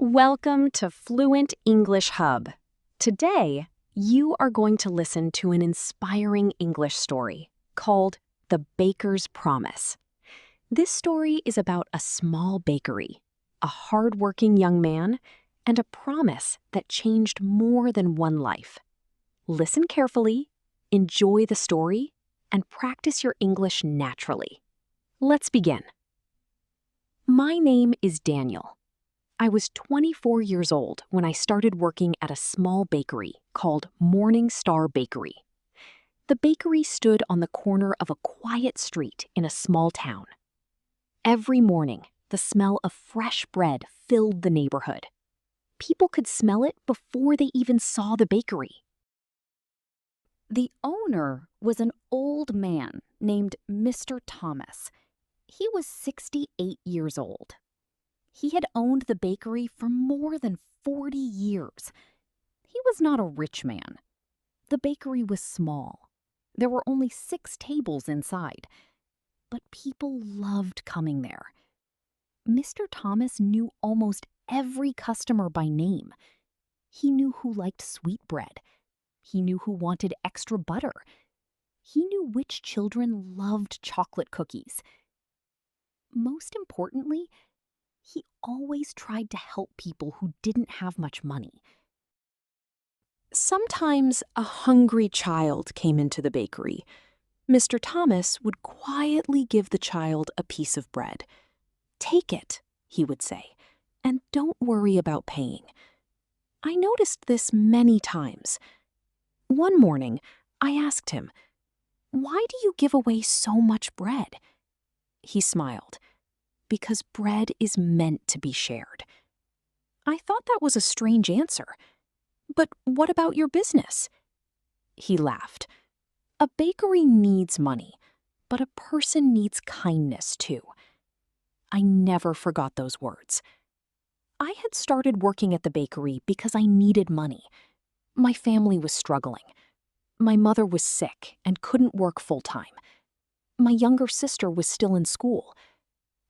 Welcome to Fluent English Hub. Today, you are going to listen to an inspiring English story called The Baker's Promise. This story is about a small bakery, a hardworking young man, and a promise that changed more than one life. Listen carefully, enjoy the story, and practice your English naturally. Let's begin. My name is Daniel. I was 24 years old when I started working at a small bakery called Morning Star Bakery. The bakery stood on the corner of a quiet street in a small town. Every morning, the smell of fresh bread filled the neighborhood. People could smell it before they even saw the bakery. The owner was an old man named Mr. Thomas. He was 68 years old. He had owned the bakery for more than 40 years. He was not a rich man. The bakery was small. There were only 6 tables inside, but people loved coming there. Mr. Thomas knew almost every customer by name. He knew who liked sweetbread. He knew who wanted extra butter. He knew which children loved chocolate cookies. Most importantly, he always tried to help people who didn't have much money. Sometimes a hungry child came into the bakery. Mr. Thomas would quietly give the child a piece of bread. "Take it," he would say, "and don't worry about paying." I noticed this many times. One morning, I asked him, "Why do you give away so much bread?" He smiled. "Because bread is meant to be shared." I thought that was a strange answer. "But what about your business?" He laughed. "A bakery needs money, but a person needs kindness too." I never forgot those words. I had started working at the bakery because I needed money. My family was struggling. My mother was sick and couldn't work full-time. My younger sister was still in school.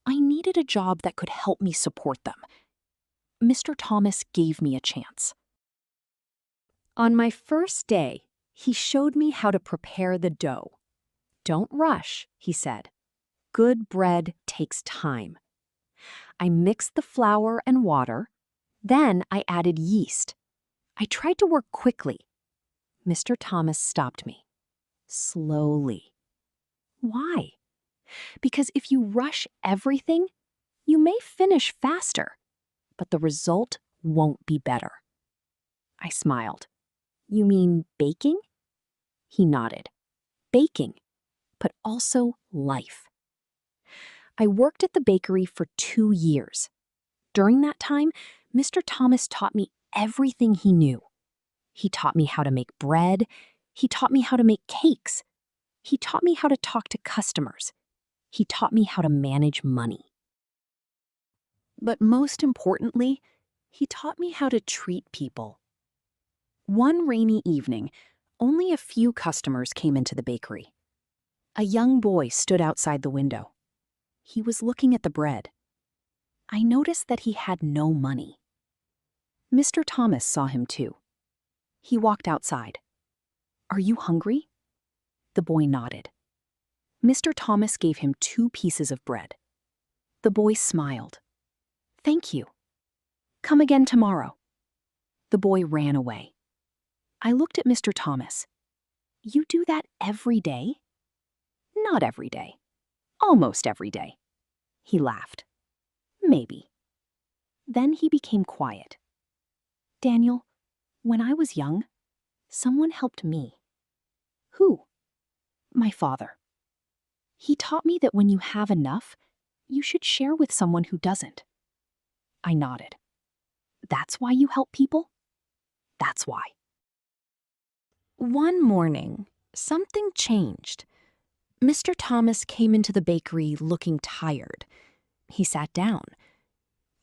I needed a job that could help me support them. Mr. Thomas gave me a chance. On my first day, he showed me how to prepare the dough. "Don't rush," he said. "Good bread takes time." I mixed the flour and water. Then I added yeast. I tried to work quickly. Mr. Thomas stopped me. "Slowly." Why? Because if you rush everything, you may finish faster, but the result won't be better. I smiled. "You mean baking?" He nodded. "Baking, but also life." I worked at the bakery for 2 years. During that time, Mr. Thomas taught me everything he knew. He taught me how to make bread. He taught me how to make cakes. He taught me how to talk to customers. He taught me how to manage money. But most importantly, he taught me how to treat people. One rainy evening, only a few customers came into the bakery. A young boy stood outside the window. He was looking at the bread. I noticed that he had no money. Mr. Thomas saw him too. He walked outside. "Are you hungry?" The boy nodded. Mr. Thomas gave him 2 pieces of bread. The boy smiled. "Thank you. Come again tomorrow." The boy ran away. I looked at Mr. Thomas. "You do that every day?" "Not every day. Almost every day." He laughed. "Maybe." Then he became quiet. "Daniel, when I was young, someone helped me." "Who?" "My father. He taught me that when you have enough, you should share with someone who doesn't." I nodded. "That's why you help people?" "That's why." One morning, something changed. Mr. Thomas came into the bakery looking tired. He sat down.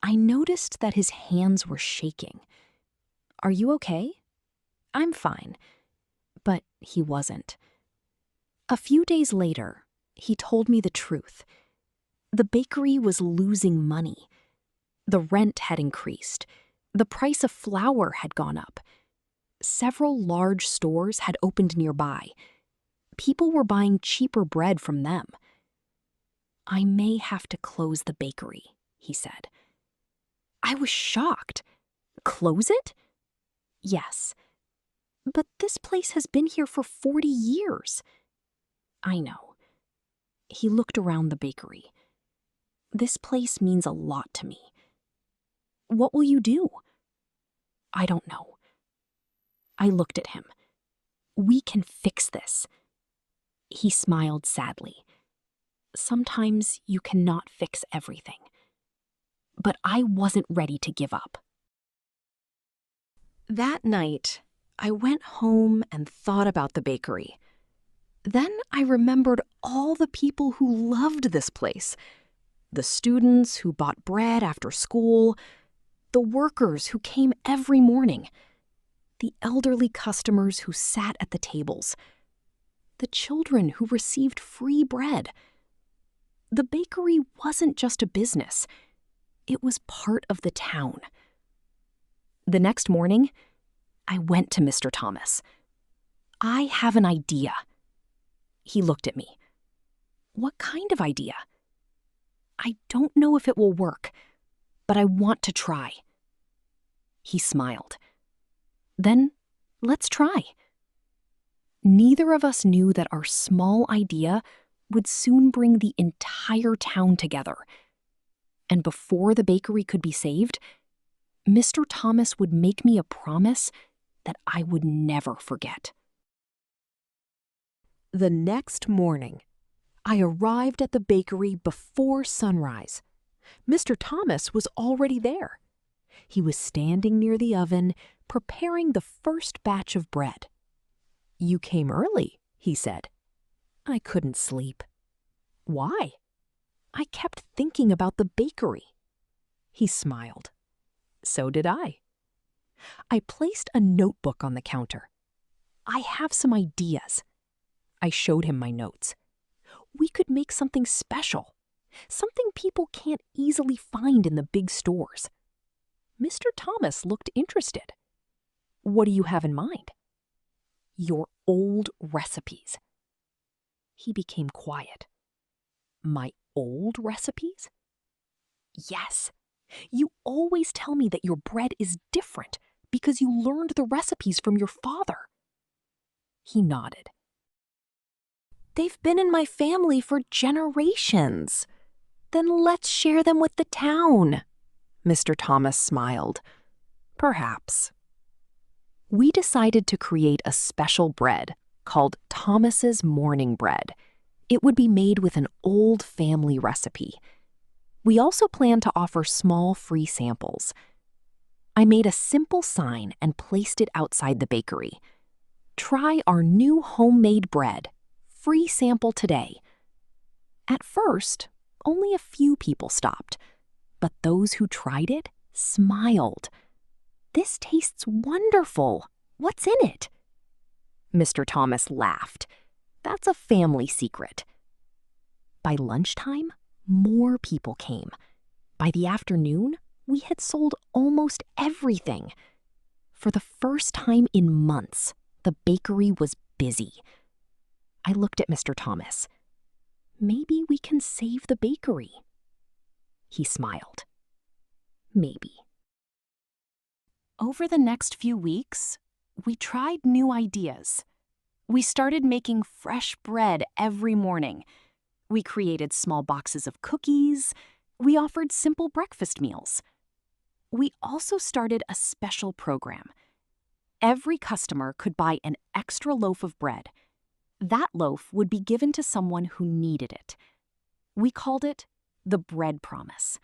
I noticed that his hands were shaking. "Are you okay?" "I'm fine." But he wasn't. A few days later, he told me the truth. The bakery was losing money. The rent had increased. The price of flour had gone up. Several large stores had opened nearby. People were buying cheaper bread from them. "I may have to close the bakery," he said. I was shocked. "Close it?" "Yes. But this place has been here for 40 years. "I know." He looked around the bakery. "This place means a lot to me." "What will you do?" "I don't know." I looked at him. "We can fix this." He smiled sadly. "Sometimes you cannot fix everything." But I wasn't ready to give up. That night, I went home and thought about the bakery. Then I remembered all the people who loved this place. The students who bought bread after school, the workers who came every morning, the elderly customers who sat at the tables, the children who received free bread. The bakery wasn't just a business. It was part of the town. The next morning, I went to Mr. Thomas. "I have an idea." He looked at me. "What kind of idea?" "I don't know if it will work, but I want to try." He smiled. "Then let's try." Neither of us knew that our small idea would soon bring the entire town together. And before the bakery could be saved, Mr. Thomas would make me a promise that I would never forget. The next morning, I arrived at the bakery before sunrise. Mr. Thomas was already there. He was standing near the oven, preparing the first batch of bread. "You came early," he said. I couldn't sleep. "Why?" "I kept thinking about the bakery." He smiled. So did I. I placed a notebook on the counter. "I have some ideas." I showed him my notes. "We could make something special, something people can't easily find in the big stores." Mr. Thomas looked interested. "What do you have in mind?" "Your old recipes." He became quiet. "My old recipes?" "Yes. You always tell me that your bread is different because you learned the recipes from your father." He nodded. "They've been in my family for generations. Then let's share them with the town." Mr. Thomas smiled. "Perhaps." We decided to create a special bread called Thomas's Morning Bread. It would be made with an old family recipe. We also planned to offer small free samples. I made a simple sign and placed it outside the bakery. "Try our new homemade bread. Free sample today." At first, only a few people stopped, but those who tried it smiled. "This tastes wonderful. What's in it?" Mr. Thomas laughed. "That's a family secret." By lunchtime, more people came. By the afternoon, we had sold almost everything. For the first time in months, the bakery was busy. I looked at Mr. Thomas. "Maybe we can save the bakery." He smiled. "Maybe." Over the next few weeks, we tried new ideas. We started making fresh bread every morning. We created small boxes of cookies. We offered simple breakfast meals. We also started a special program. Every customer could buy an extra loaf of bread. That loaf would be given to someone who needed it. We called it the Bread Promise.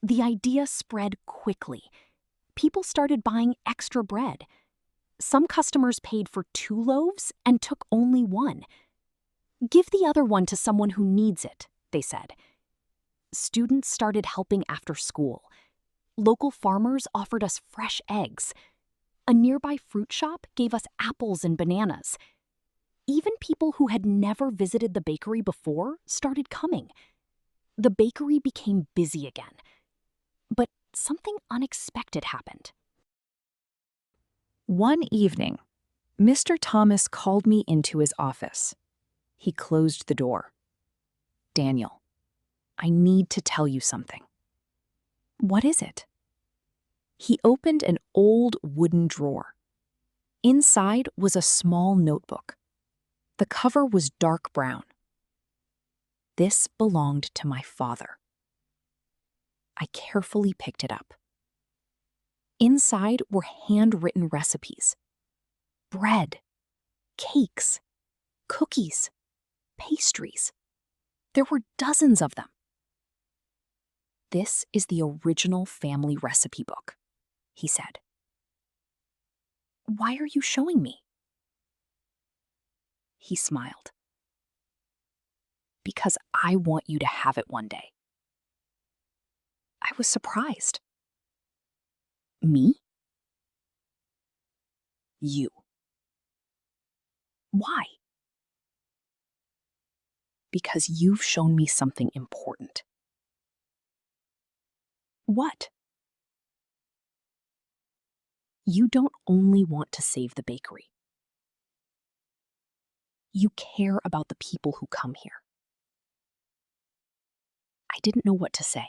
The idea spread quickly. People started buying extra bread. Some customers paid for 2 loaves and took only 1. "Give the other one to someone who needs it," they said. Students started helping after school. Local farmers offered us fresh eggs. A nearby fruit shop gave us apples and bananas. Even people who had never visited the bakery before started coming. The bakery became busy again. But something unexpected happened. One evening, Mr. Thomas called me into his office. He closed the door. "Daniel, I need to tell you something." "What is it?" He opened an old wooden drawer. Inside was a small notebook. The cover was dark brown. This belonged to my father. I carefully picked it up. Inside were handwritten recipes. Bread, cakes, cookies, pastries. There were dozens of them. "This is the original family recipe book," he said. "Why are you showing me?" He smiled. "Because I want you to have it one day." I was surprised. "Me?" "You." "Why?" "Because you've shown me something important." "What?" "You don't only want to save the bakery. You care about the people who come here." I didn't know what to say.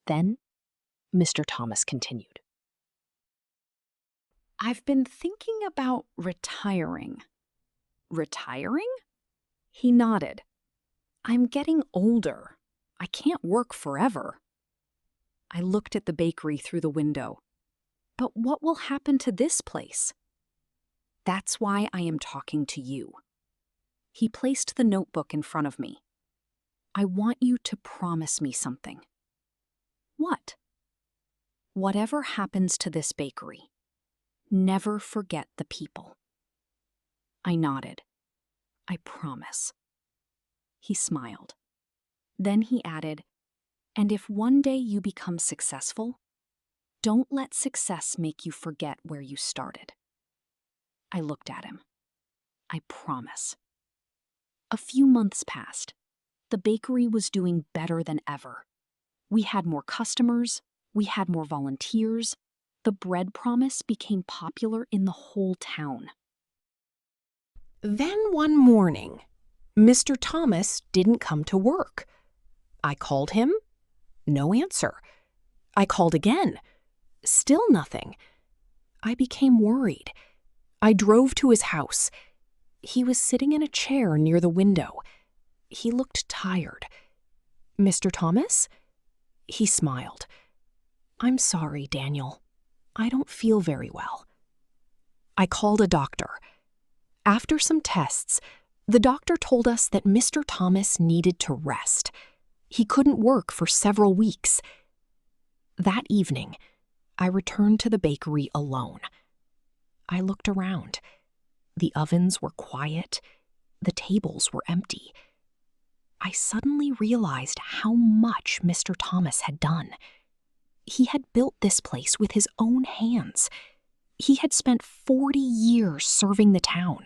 Then, Mr. Thomas continued. "I've been thinking about retiring." "Retiring?" He nodded. "I'm getting older. I can't work forever." I looked at the bakery through the window. "But what will happen to this place?" "That's why I am talking to you." He placed the notebook in front of me. "I want you to promise me something." "What?" "Whatever happens to this bakery, never forget the people." I nodded. "I promise." He smiled. Then he added, "And if one day you become successful, don't let success make you forget where you started." I looked at him. "I promise." A few months passed. The bakery was doing better than ever. We had more customers. We had more volunteers. The bread promise became popular in the whole town. Then one morning, Mr. Thomas didn't come to work. I called him. No answer. I called again. Still nothing. I became worried. I drove to his house. He was sitting in a chair near the window. He looked tired. "Mr. Thomas?" He smiled. "I'm sorry, Daniel. I don't feel very well." I called a doctor. After some tests, the doctor told us that Mr. Thomas needed to rest. He couldn't work for several weeks. That evening, I returned to the bakery alone. I looked around. The ovens were quiet. The tables were empty. I suddenly realized how much Mr. Thomas had done. He had built this place with his own hands. He had spent 40 years serving the town,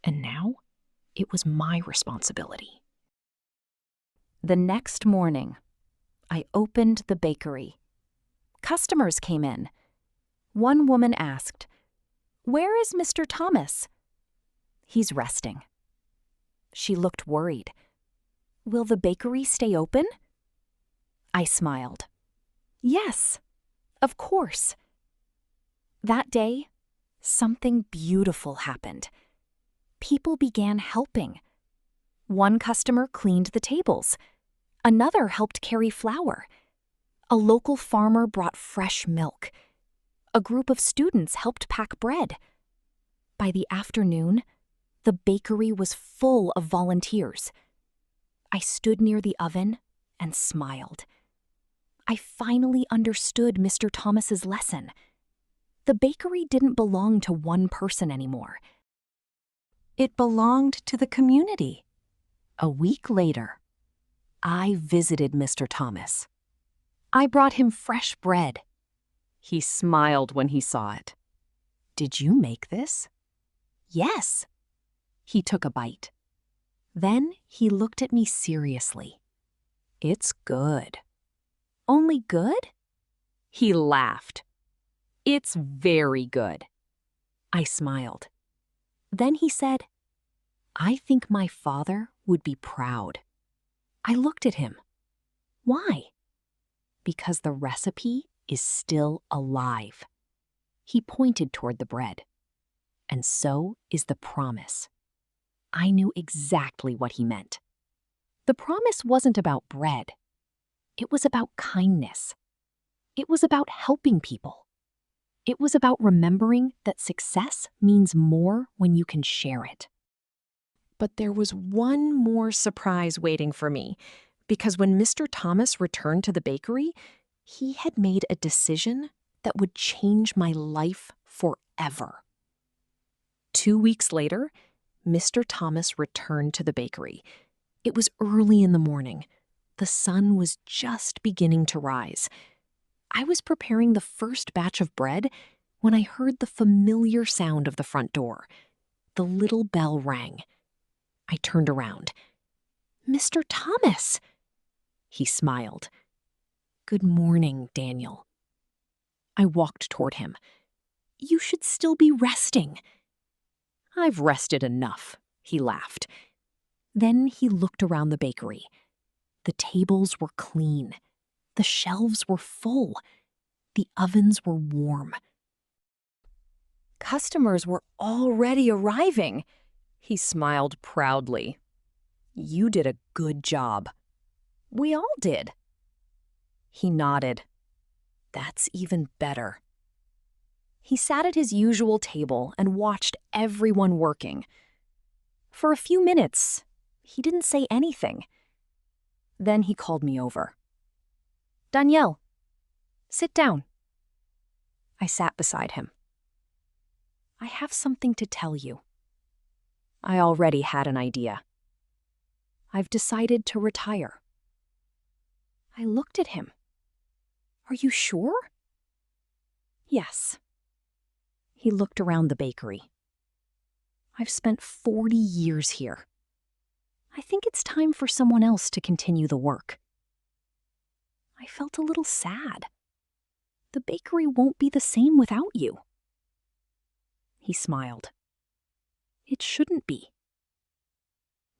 and now it was my responsibility. The next morning, I opened the bakery. Customers came in. One woman asked, "Where is Mr. Thomas?" "He's resting." She looked worried. "Will the bakery stay open?" I smiled. "Yes, of course." That day, something beautiful happened. People began helping. One customer cleaned the tables. Another helped carry flour. A local farmer brought fresh milk. A group of students helped pack bread. By the afternoon, the bakery was full of volunteers. I stood near the oven and smiled. I finally understood Mr. Thomas's lesson. The bakery didn't belong to one person anymore. It belonged to the community. A week later, I visited Mr. Thomas. I brought him fresh bread. He smiled when he saw it. "Did you make this?" "Yes." He took a bite. Then he looked at me seriously. "It's good." Only good? He laughed. It's very good. I smiled. Then he said, I think my father would be proud. I looked at him. Why? Because the recipe is still alive. He pointed toward the bread. And so is the promise. I knew exactly what he meant. The promise wasn't about bread. It was about kindness. It was about helping people. It was about remembering that success means more when you can share it. But there was one more surprise waiting for me, because when Mr. Thomas returned to the bakery, he had made a decision that would change my life forever. 2 weeks later, Mr. Thomas returned to the bakery. It was early in the morning. The sun was just beginning to rise. I was preparing the first batch of bread when I heard the familiar sound of the front door. The little bell rang. I turned around. Mr. Thomas! He smiled. Good morning, Daniel. I walked toward him. You should still be resting. I've rested enough, he laughed. Then he looked around the bakery. The tables were clean. The shelves were full. The ovens were warm. Customers were already arriving. He smiled proudly. You did a good job. We all did. He nodded. That's even better. He sat at his usual table and watched everyone working. For a few minutes, he didn't say anything. Then he called me over. Danielle, sit down. I sat beside him. I have something to tell you. I already had an idea. I've decided to retire. I looked at him. Are you sure? Yes. He looked around the bakery. I've spent 40 years here. I think it's time for someone else to continue the work. I felt a little sad. The bakery won't be the same without you. He smiled. It shouldn't be.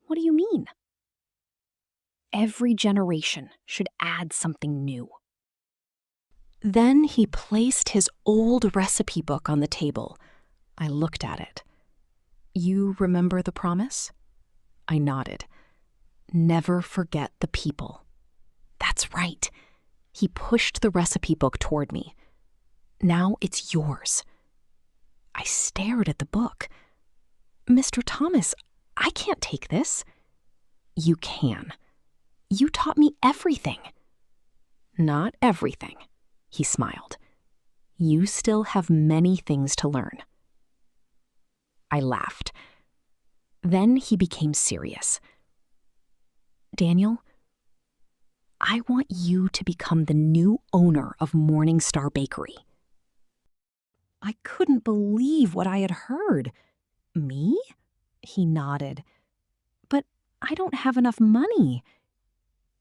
What do you mean? Every generation should add something new. Then he placed his old recipe book on the table. I looked at it. You remember the promise? I nodded. Never forget the people. That's right. He pushed the recipe book toward me. Now it's yours. I stared at the book. Mr. Thomas, I can't take this. You can. You taught me everything. Not everything, he smiled. You still have many things to learn. I laughed. Then he became serious. Daniel, I want you to become the new owner of Morning Star Bakery. I couldn't believe what I had heard. Me? He nodded. But I don't have enough money.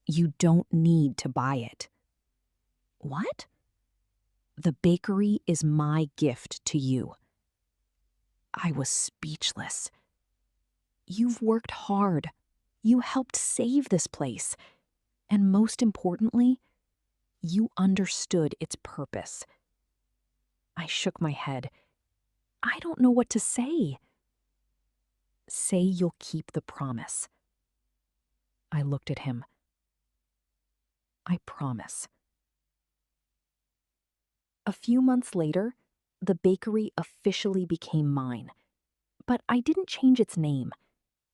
You don't need to buy it. What? The bakery is my gift to you. I was speechless. You've worked hard. You helped save this place. And most importantly, you understood its purpose. I shook my head. I don't know what to say. Say you'll keep the promise. I looked at him. I promise. A few months later, the bakery officially became mine. But I didn't change its name.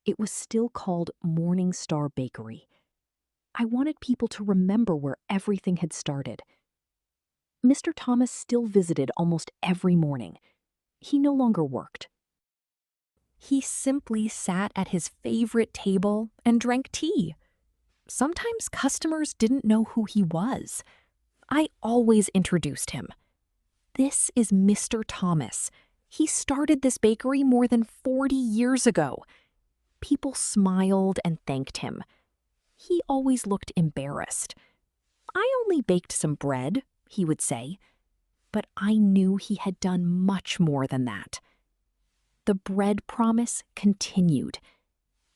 It was still called Morning Star Bakery. I wanted people to remember where everything had started. Mr. Thomas still visited almost every morning. He no longer worked. He simply sat at his favorite table and drank tea. Sometimes customers didn't know who he was. I always introduced him. This is Mr. Thomas. He started this bakery more than 40 years ago. People smiled and thanked him. He always looked embarrassed. "I only baked some bread," he would say. But I knew he had done much more than that. The bread promise continued.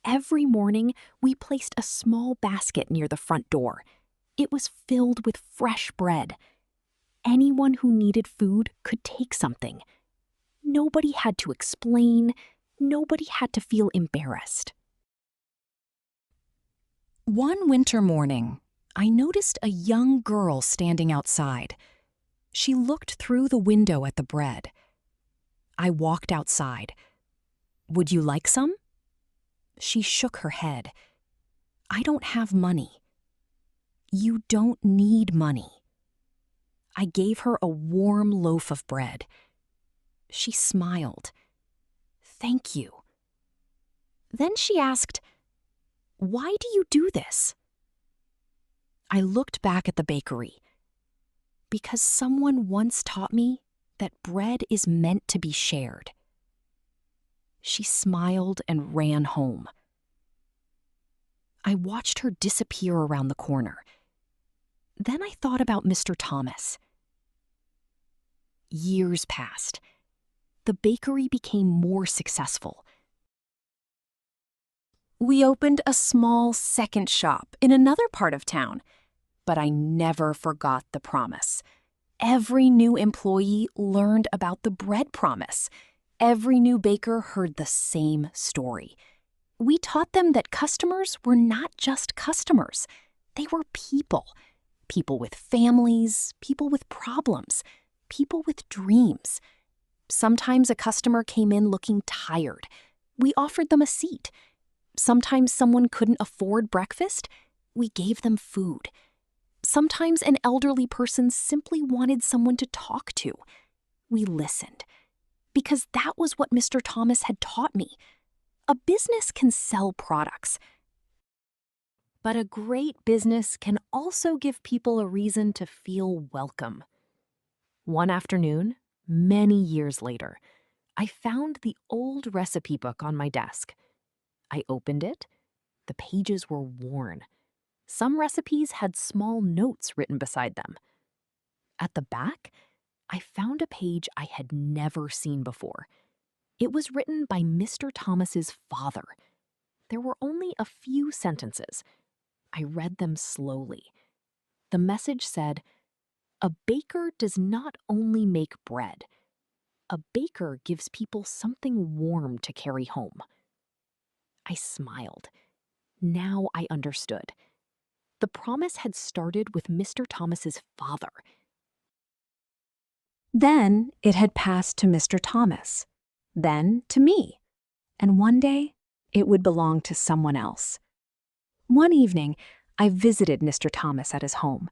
Every morning, we placed a small basket near the front door. It was filled with fresh bread. Anyone who needed food could take something. Nobody had to explain. Nobody had to feel embarrassed. One winter morning, I noticed a young girl standing outside. She looked through the window at the bread. I walked outside. "Would you like some?" She shook her head. "I don't have money." "You don't need money." I gave her a warm loaf of bread. She smiled. "Thank you." Then she asked, "Why do you do this?" I looked back at the bakery. Because someone once taught me that bread is meant to be shared. She smiled and ran home. I watched her disappear around the corner. Then I thought about Mr. Thomas. Years passed. The bakery became more successful. We opened a small second shop in another part of town, but I never forgot the promise. Every new employee learned about the bread promise. Every new baker heard the same story. We taught them that customers were not just customers. They were people. People with families, people with problems, people with dreams. Sometimes a customer came in looking tired. We offered them a seat. Sometimes someone couldn't afford breakfast. We gave them food. Sometimes an elderly person simply wanted someone to talk to. We listened. Because that was what Mr. Thomas had taught me. A business can sell products. But a great business can also give people a reason to feel welcome. One afternoon, many years later, I found the old recipe book on my desk. I opened it. The pages were worn. Some recipes had small notes written beside them. At the back, I found a page I had never seen before. It was written by Mr. Thomas's father. There were only a few sentences. I read them slowly. The message said, "A baker does not only make bread. A baker gives people something warm to carry home." I smiled. Now I understood. The promise had started with Mr. Thomas's father. Then it had passed to Mr. Thomas, then to me, and one day it would belong to someone else. One evening, I visited Mr. Thomas at his home.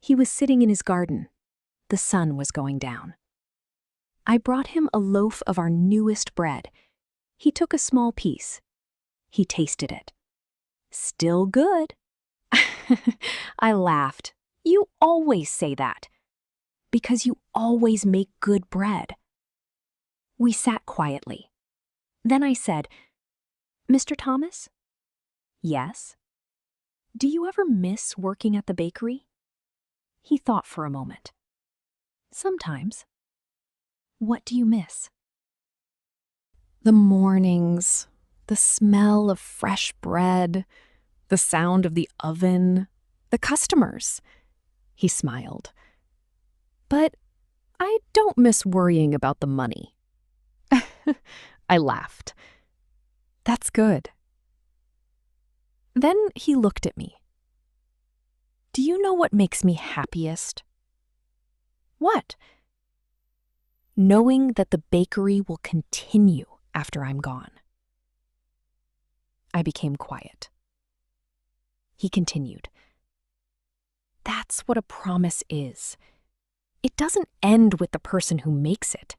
He was sitting in his garden. The sun was going down. I brought him a loaf of our newest bread. He took a small piece. He tasted it. "Still good." I laughed. "You always say that." "Because you always make good bread." We sat quietly. Then I said, "Mr. Thomas?" "Yes." "Do you ever miss working at the bakery?" He thought for a moment. "Sometimes." "What do you miss?" "The mornings, the smell of fresh bread, the sound of the oven, the customers." He smiled. "But I don't miss worrying about the money." I laughed. "That's good." Then he looked at me. "Do you know what makes me happiest?" "What?" "Knowing that the bakery will continue after I'm gone." I became quiet. He continued. "That's what a promise is. It doesn't end with the person who makes it.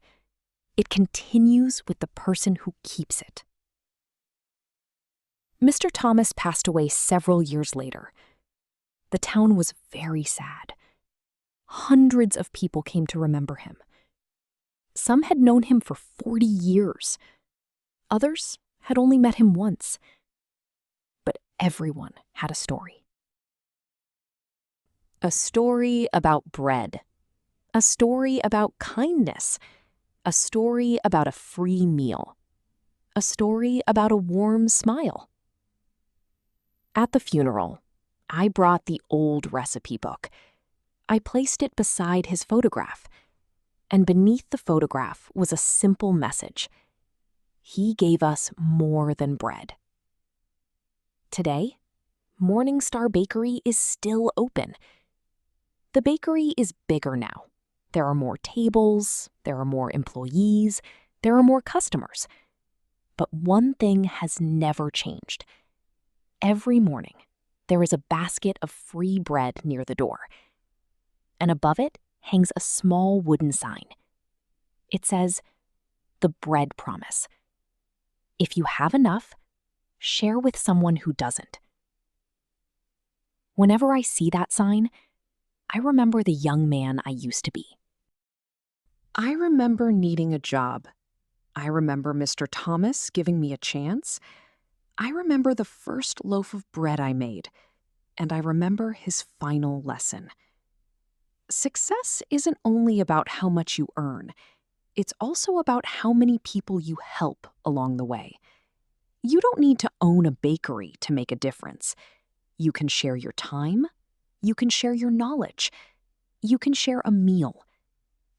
It continues with the person who keeps it." Mr. Thomas passed away several years later. The town was very sad. Hundreds of people came to remember him. Some had known him for 40 years. Others had only met him once. But everyone had a story. A story about bread. A story about kindness. A story about a free meal. A story about a warm smile. At the funeral, I brought the old recipe book. I placed it beside his photograph, and beneath the photograph was a simple message. He gave us more than bread. Today, Morning Star Bakery is still open. The bakery is bigger now. There are more tables, there are more employees, there are more customers. But one thing has never changed. Every morning, there is a basket of free bread near the door, and above it hangs a small wooden sign. It says, "The Bread Promise." If you have enough, share with someone who doesn't. Whenever I see that sign, I remember the young man I used to be. I remember needing a job. I remember Mr. Thomas giving me a chance. I remember the first loaf of bread I made, and I remember his final lesson. Success isn't only about how much you earn. It's also about how many people you help along the way. You don't need to own a bakery to make a difference. You can share your time. You can share your knowledge. You can share a meal.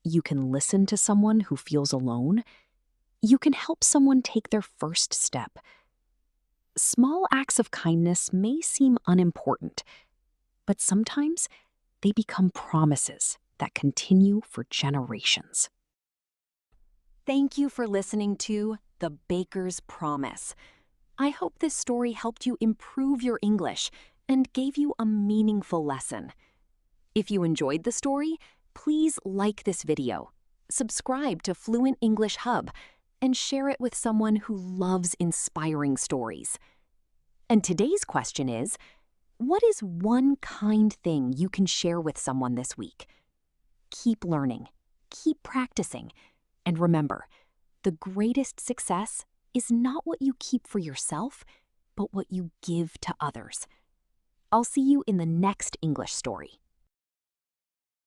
You can listen to someone who feels alone. You can help someone take their first step. Small acts of kindness may seem unimportant, but sometimes they become promises that continue for generations. Thank you for listening to The Baker's Promise. I hope this story helped you improve your English and gave you a meaningful lesson. If you enjoyed the story, please like this video, subscribe to Fluent English Hub, and share it with someone who loves inspiring stories. And today's question is, what is one kind thing you can share with someone this week? Keep learning, keep practicing, and remember, the greatest success is not what you keep for yourself, but what you give to others. I'll see you in the next English story.